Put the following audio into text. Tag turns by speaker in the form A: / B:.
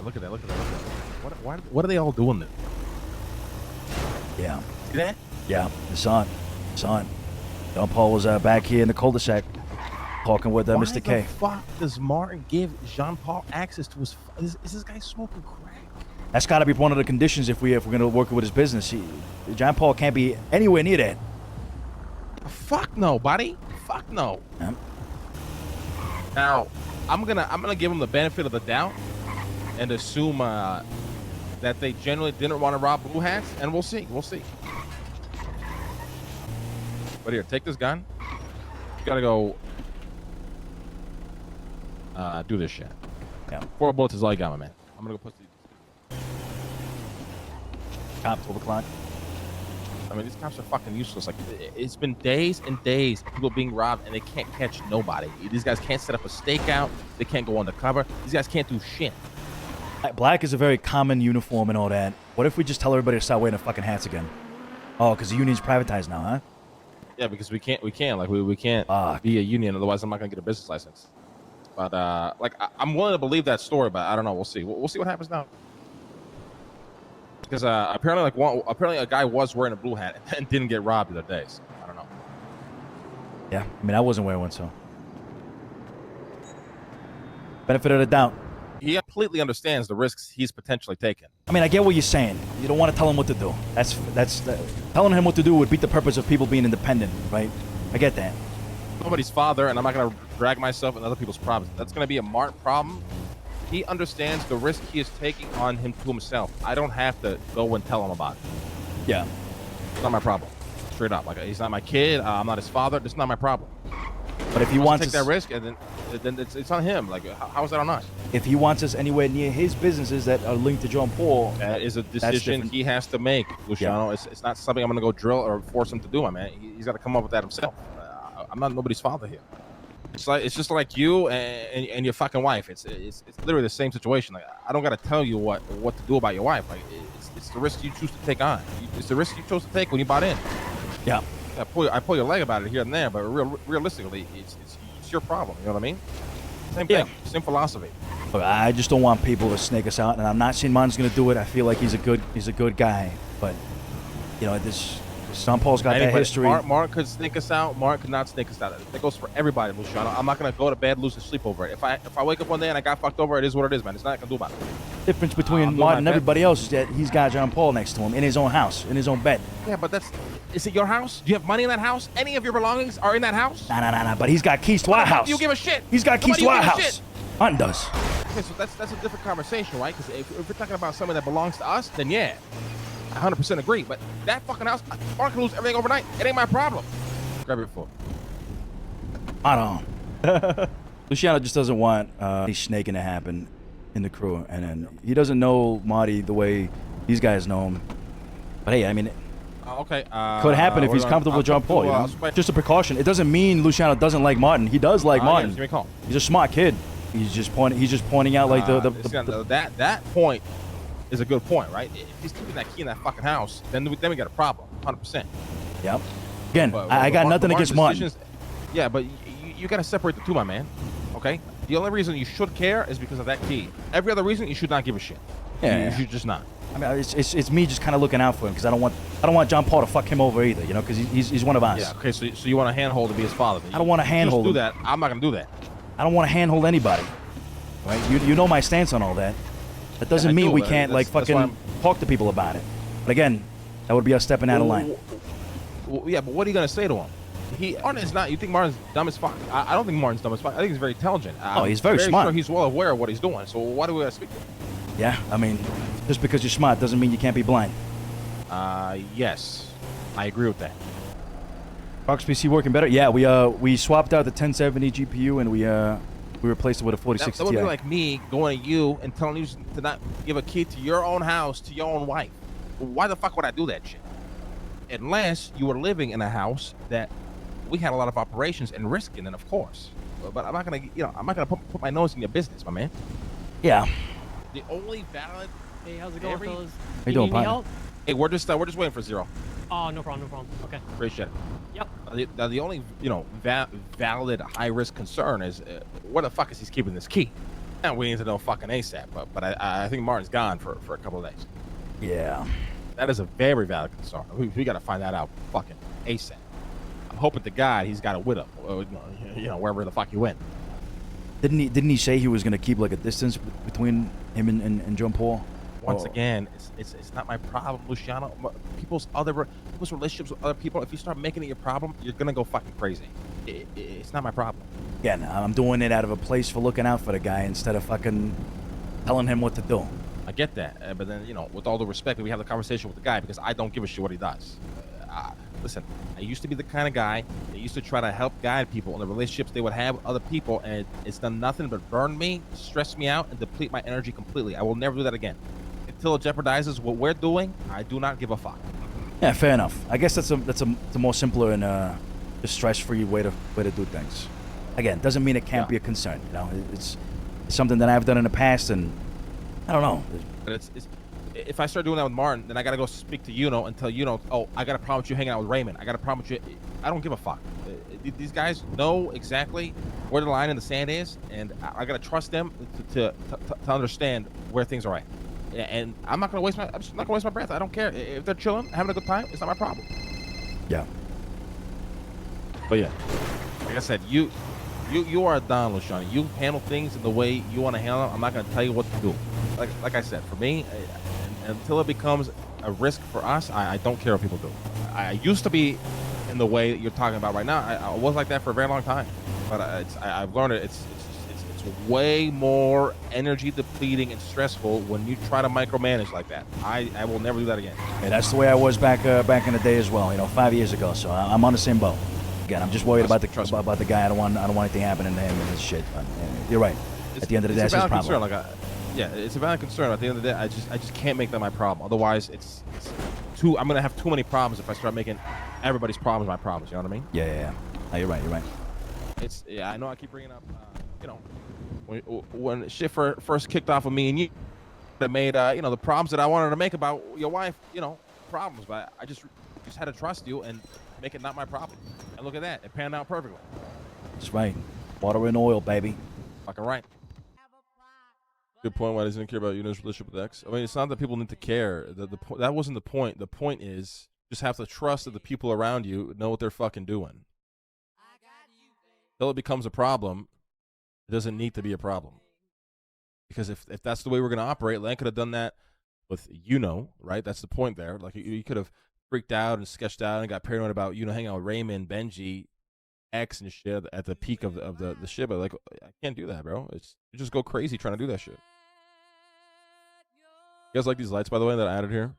A: Look at that. Look at that. What are they all doing there?
B: Yeah.
A: See that?
B: Yeah. It's on. It's on. John Paul was back here in the cul-de-sac talking with Mr. K.
A: Why the fuck does Martin give Jean Paul access to his? Is this guy smoking crack?
B: That's got to be one of the conditions if we're going to work with his business. John Paul can't be anywhere near that.
A: Fuck no, buddy. Fuck no.
B: Yeah.
A: Now, I'm gonna give him the benefit of the doubt and assume that they generally didn't want to rob Blue Hats, and we'll see. We'll see. But here, take this gun. You gotta go do this shit.
B: Yeah.
A: 4 bullets is all you got, my man. I'm gonna go put these.
B: Cops 12 o'clock.
A: I mean, these cops are fucking useless. Like, it's been days and days of people being robbed, and they can't catch nobody. These guys can't set up a stakeout. They can't go undercover. These guys can't do shit.
B: Black is a very common uniform and all that. What if we just tell everybody to start wearing their fucking hats again? Oh, because the union's privatized now, huh?
A: Yeah, because we can't. Like, we can't be a union. Otherwise, I'm not gonna get a business license. But like, I'm willing to believe that story, but I don't know. We'll see. We'll see what happens now. Because apparently a guy was wearing a blue hat and didn't get robbed the other day. So I don't know.
B: Yeah, I mean, I wasn't wearing one, so. Benefit of the doubt.
A: He completely understands the risks he's potentially taking.
B: I mean, I get what you're saying. You don't want to tell him what to do. Telling him what to do would beat the purpose of people being independent, right? I get that.
A: Nobody's father, and I'm not going to drag myself in other people's problems. That's going to be a Martin problem. He understands the risk he is taking on him to himself. I don't have to go and tell him about it.
B: Yeah.
A: It's not my problem. Straight up. Like, he's not my kid. I'm not his father. It's not my problem.
B: But if he wants
A: to take that risk, and then it's on him. Like, how is that on us?
B: If he wants us anywhere near his businesses that are linked to John Paul,
A: that is a decision he has to make, Luciano. Yeah. It's not something I'm going to go drill or force him to do, my man. He's got to come up with that himself. I'm not nobody's father here. It's just like you and your fucking wife. It's literally the same situation. Like, I don't got to tell you what to do about your wife. Like, it's the risk you choose to take on. It's the risk you chose to take when you bought in.
B: Yeah.
A: I pull your leg about it here and there, but realistically, it's your problem. You know what I mean? Same thing. Same philosophy.
B: Look, I just don't want people to snake us out, and I'm not saying Martin's going to do it. I feel like he's a good guy, but you know, John Paul's got that history.
A: Martin could snake us out. Martin could not snake us out. That goes for everybody, Luciano. I'm not going to go to bed, lose sleep over it. If I wake up one day and I got fucked over, it is what it is, man. It's not going to do about it.
B: The difference between Martin and everybody else is that he's got John Paul next to him in his own house, in his own bed.
A: Yeah, but is it your house? Do you have money in that house? Any of your belongings are in that house?
B: Nah. But he's got keys to our house.
A: You give a shit.
B: He's got keys to our house. Martin does.
A: Okay, so that's a different conversation, right? Because if we're talking about something that belongs to us, then yeah. 100% agree, but that fucking house, Mark can lose everything overnight. It ain't my problem. Grab your foot.
B: I don't. Luciano just doesn't want any snaking to happen in the crew, and then he doesn't know Marty the way these guys know him. But hey, I mean,
A: okay.
B: Could happen if he's comfortable with John Paul. You know? Just a precaution. It doesn't mean Luciano doesn't like Martin. He does like Martin.
A: Yeah,
B: he's a smart kid. He's just pointing out like
A: that point is a good point, right? If he's keeping that key in that fucking house, then we got a problem, 100%.
B: Yep. Again, I got nothing against Martin.
A: Yeah, but you got to separate the two, my man. Okay? The only reason you should care is because of that key. Every other reason, you should not give a shit.
B: Yeah.
A: You should just not.
B: I mean, it's me just kind of looking out for him because I don't want John Paul to fuck him over either, you know, because he's one of us.
A: Yeah. Okay. So you want a handhold to be his father?
B: I don't want a handhold.
A: Do that. I'm not gonna do that.
B: I don't want to handhold anybody. Right? You know my stance on all that. That doesn't mean we can't like fucking talk to people about it. But again, that would be us stepping out of line.
A: Well, yeah, but what are you gonna say to him? Martin is not. You think Martin's dumb as fuck? I don't think Martin's dumb as fuck. I think he's very intelligent.
B: He's very smart.
A: Sure he's well aware of what he's doing. So why do we gotta speak to him?
B: Yeah, I mean, just because you're smart doesn't mean you can't be blind.
A: Yes, I agree with that.
B: Box PC working better? Yeah, we swapped out the 1070 GPU and we replaced it with a 4060
A: That would
B: Ti.
A: be like me going to you and telling you to not give a key to your own house to your own wife. Why the fuck would I do that shit? Unless you were living in a house that we had a lot of operations and risk in, of course. But I'm not gonna put my nose in your business, my man.
B: Yeah.
A: The only valid.
C: Hey, how's it going, fellas?
B: How you doing,
C: need help?
A: Hey, we're just waiting for Zero.
C: Oh, no problem. Okay.
A: Appreciate it.
C: Yep.
A: The only valid high risk concern is where the fuck is he keeping this key? And we need to know fucking ASAP. But I think Martin's gone for a couple of days.
B: Yeah.
A: That is a very valid concern. We got to find that out fucking ASAP. I'm hoping to God he's got it with him, wherever the fuck he went.
B: Didn't he say he was gonna keep like a distance between him and John Paul?
A: Once again, it's not my problem, Luciano. People's relationships with other people. If you start making it your problem, you're gonna go fucking crazy. It's not my problem.
B: Again, I'm doing it out of a place for looking out for the guy instead of fucking telling him what to do.
A: I get that, but then with all the respect, we have the conversation with the guy because I don't give a shit what he does. Listen, I used to be the kind of guy that used to try to help guide people in the relationships they would have with other people, and it's done nothing but burn me, stress me out, and deplete my energy completely. I will never do that again. Until it jeopardizes what we're doing, I do not give a fuck.
B: Yeah, fair enough. I guess that's a more simpler and just stress-free way to do things. Again, doesn't mean it can't be a concern. It's something that I've done in the past, and I don't know.
A: But if I start doing that with Martin, then I gotta go speak to and tell oh, I got a problem with you hanging out with Raymond. I got a problem with you. I don't give a fuck. These guys know exactly where the line in the sand is, and I gotta trust them to understand where things are at. And I'm just not gonna waste my breath. I don't care if they're chilling, having a good time. It's not my problem.
B: Yeah.
A: But yeah, like I said, you are a Don, Luciano. You handle things in the way you want to handle them. I'm not gonna tell you what to do. Like I said, for me, until it becomes a risk for us, I don't care what people do. I used to be in the way that you're talking about right now. I was like that for a very long time, but I've learned it's way more energy depleting and stressful when you try to micromanage like that. I will never do that again.
B: Yeah, that's the way I was back in the day as well. 5 years ago. So I'm on the same boat. Again, I'm just worried about the guy. I don't want anything happening to him and his shit. But, you're right. At the end of the day, it's his problem.
A: It's a valid concern. At the end of the day, I just can't make that my problem. Otherwise, I'm gonna have too many problems if I start making everybody's problems my problems. You know what I mean?
B: Yeah. No, you're right.
A: I know I keep bringing up, when shit first kicked off with me and you, that made the problems that I wanted to make about your wife, problems. But I just had to trust you and make it not my problem. And look at that, it panned out perfectly.
B: That's right. Water and oil, baby.
A: Fucking right. Good point. Why doesn't he care about you in his relationship with X? I mean, it's not that people need to care. That wasn't the point. The point is just have to trust that the people around you know what they're fucking doing. Until it becomes a problem, it doesn't need to be a problem. Because if that's the way we're going to operate, Len could have done that with right? That's the point there. Like, you could have freaked out and sketched out and got paranoid about, hanging out with Raymond, Benji, X and shit at the peak of the shit. But, like, I can't do that, bro. You just go crazy trying to do that shit. You guys like these lights, by the way, that I added here?